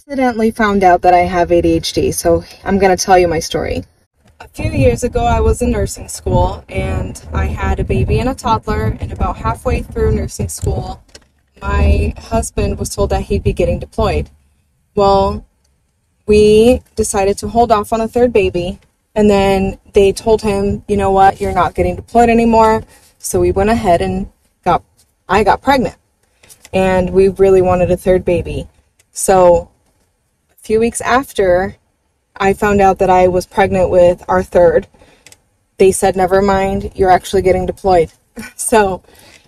Accidentally found out that I have ADHD, so I'm going to tell you my story. A few years ago, I was in nursing school, and I had a baby and a toddler, and about halfway through nursing school, my husband was told that he'd be getting deployed. Well, we decided to hold off on a third baby, and then they told him, you know what, you're not getting deployed anymore, so we went ahead and I got pregnant, and we really wanted a third baby. So a few weeks after I found out that I was pregnant with our third, they said, never mind, you're actually getting deployed. So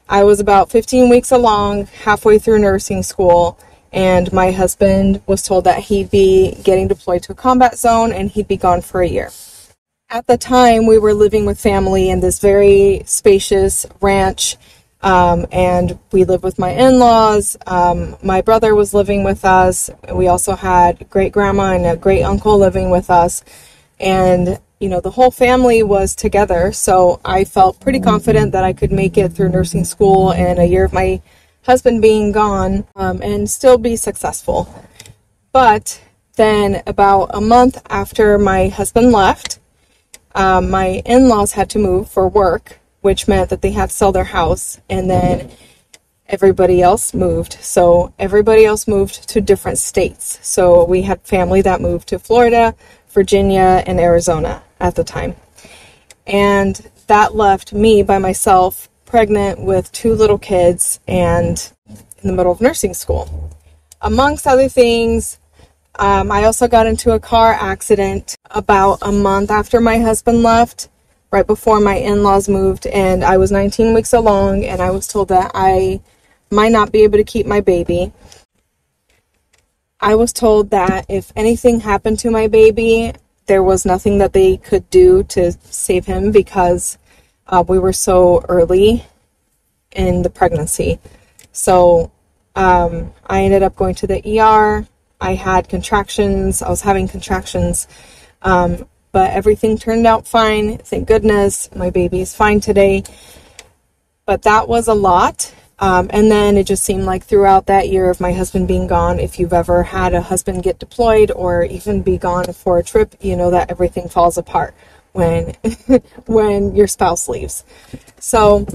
I was about 15 weeks along, halfway through nursing school, and my husband was told that he'd be getting deployed to a combat zone and he'd be gone for a year. At the time, we were living with family in this very spacious ranch, and we lived with my in-laws. My brother was living with us. We also had great-grandma and a great-uncle living with us. And, you know, the whole family was together. So I felt pretty confident that I could make it through nursing school and a year of my husband being gone, and still be successful. But then about a month after my husband left, my in-laws had to move for work, which meant that they had to sell their house, and then everybody else moved. So everybody else moved to different states. So we had family that moved to Florida, Virginia, and Arizona at the time. And that left me by myself, pregnant with 2 little kids, and in the middle of nursing school. Amongst other things, I also got into a car accident about a month after my husband left, right before my in-laws moved, and I was 19 weeks along, and I was told that I might not be able to keep my baby. I was told that if anything happened to my baby, there was nothing that they could do to save him because we were so early in the pregnancy. So I ended up going to the ER. I had contractions. I was having contractions. But everything turned out fine. Thank goodness. My baby is fine today. But that was a lot. And then it just seemed like throughout that year of my husband being gone, if you've ever had a husband get deployed or even be gone for a trip, you know that everything falls apart when when your spouse leaves. So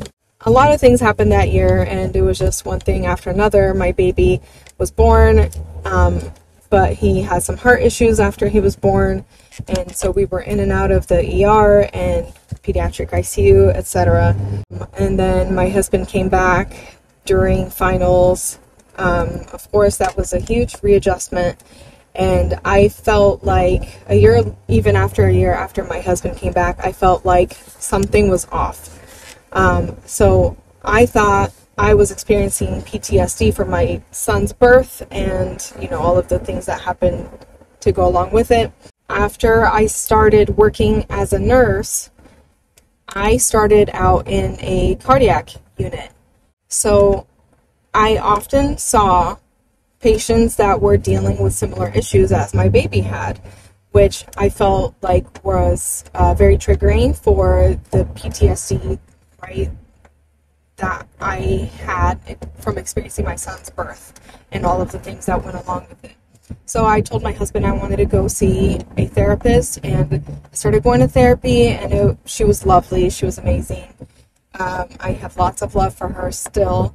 a lot of things happened that year, and it was just one thing after another. My baby was born, but he had some heart issues after he was born, and so we were in and out of the ER and pediatric ICU, etc. And then my husband came back during finals. Of course, that was a huge readjustment, and I felt like a year after my husband came back, I felt like something was off. So I thought I was experiencing PTSD from my son's birth and, you know, all of the things that happened to go along with it. After I started working as a nurse, I started out in a cardiac unit. So I often saw patients that were dealing with similar issues as my baby had, which I felt like was very triggering for the PTSD, right, that I had from experiencing my son's birth and all of the things that went along with it. So I told my husband I wanted to go see a therapist, and I started going to therapy, and she was lovely. She was amazing. I have lots of love for her still.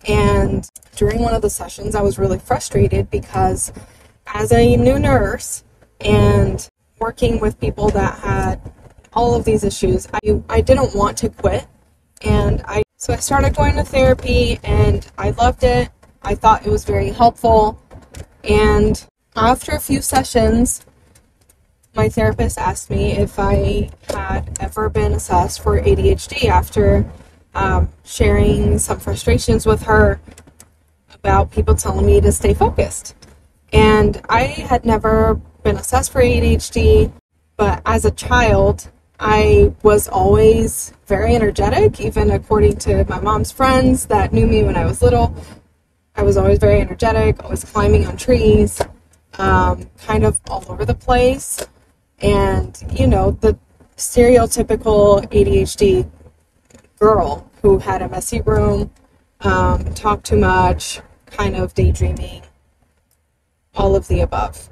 And during one of the sessions, I was really frustrated because as a new nurse and working with people that had all of these issues, I didn't want to quit. So I started going to therapy, and I loved it. I thought it was very helpful. And after a few sessions, my therapist asked me if I had ever been assessed for ADHD after sharing some frustrations with her about people telling me to stay focused. And I had never been assessed for ADHD, but as a child, I was always very energetic, even according to my mom's friends that knew me when I was little. I was always very energetic, always climbing on trees, kind of all over the place. And, you know, the stereotypical ADHD girl who had a messy room, talked too much, kind of daydreaming, all of the above.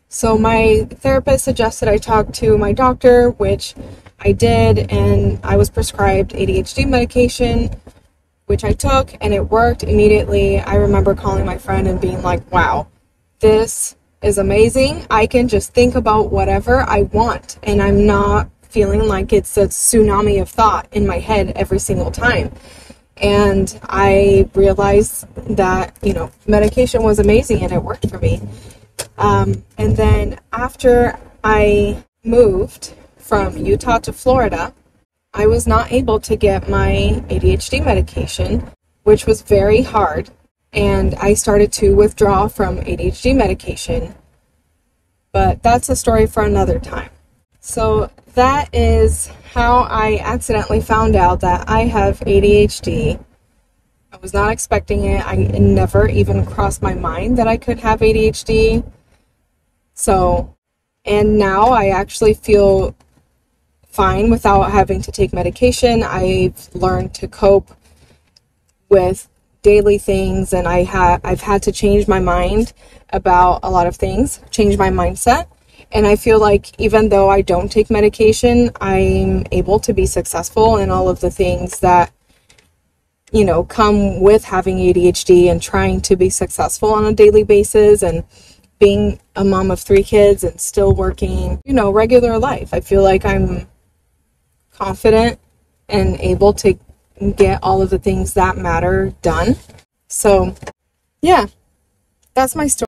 So my therapist suggested I talk to my doctor, which I did, and I was prescribed ADHD medication, which I took, and it worked immediately. I remember calling my friend and being like, wow, this is amazing. I can just think about whatever I want, and I'm not feeling like it's a tsunami of thought in my head every single time. And I realized that, medication was amazing and it worked for me. And then after I moved from Utah to Florida, I was not able to get my ADHD medication, which was very hard. And I started to withdraw from ADHD medication. But that's a story for another time. So that is how I accidentally found out that I have ADHD. I was not expecting it. It never even crossed my mind that I could have ADHD. And now I actually feel fine without having to take medication. I've learned to cope with daily things, and I've had to change my mind about a lot of things, change my mindset. And I feel like even though I don't take medication, I'm able to be successful in all of the things that, come with having ADHD and trying to be successful on a daily basis and being a mom of 3 kids and still working, regular life. I feel like I'm confident and able to get all of the things that matter done. So, yeah, that's my story.